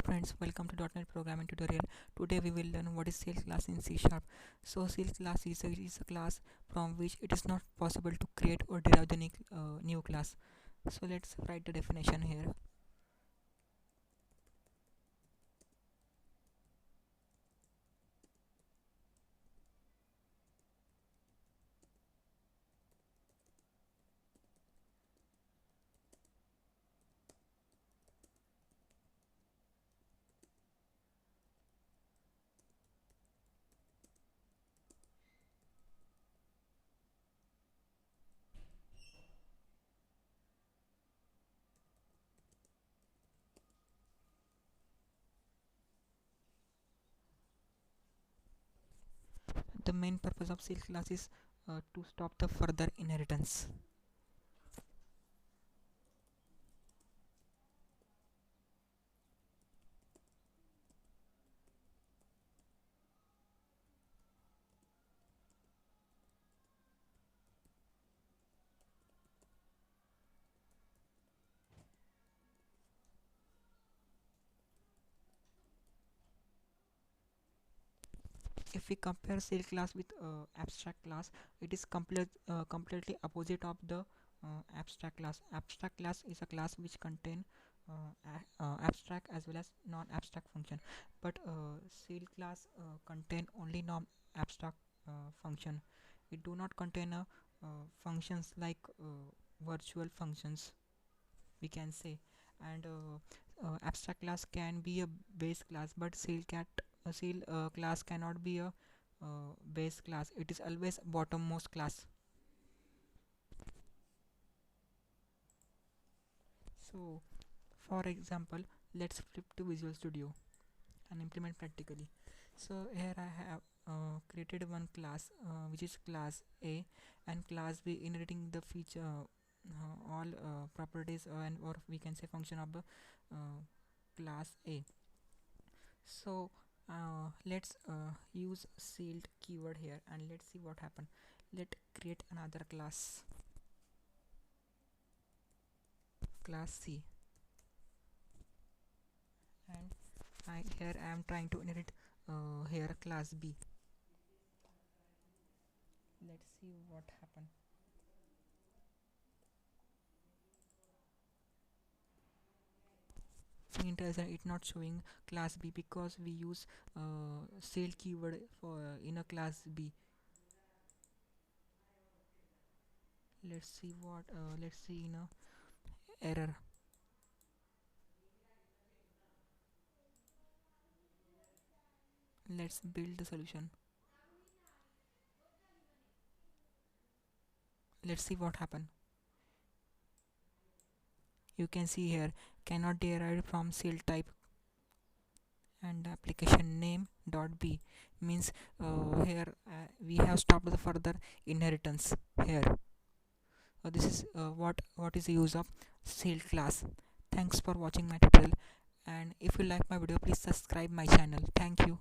friends, welcome to .NET programming tutorial. Today we will learn what is cell class in C Sharp. So cell class is a class from which it is not possible to create or derive the new class. So let's write the definition here. The main purpose of cell class is to stop the further inheritance. If we compare cell class with abstract class, it is completely opposite of the abstract class. Abstract class is a class which contain abstract as well as non-abstract function, but cell class contain only non-abstract function. It do not contain functions like virtual functions, we can say. And abstract class can be a base class, but cell class cannot be a base class. It is always bottommost class. So for example, let's flip to Visual Studio and implement practically. So here I have created one class which is class A, and class B inheriting the feature all properties and or we can say function of the class A. So let's use sealed keyword here and let's see what happen. Let create another class C, and here I am trying to inherit here class B. Let's see what happen. It not showing class B because we use sealed keyword for in a class B. Let's see what let's see in a error. Let's build the solution. Let's see what happen. You can see here cannot derive from cell type, and application name dot b means here we have stopped the further inheritance here. This is what is the use of cell class. Thanks for watching my tutorial, and if you like my video, please subscribe my channel. Thank you.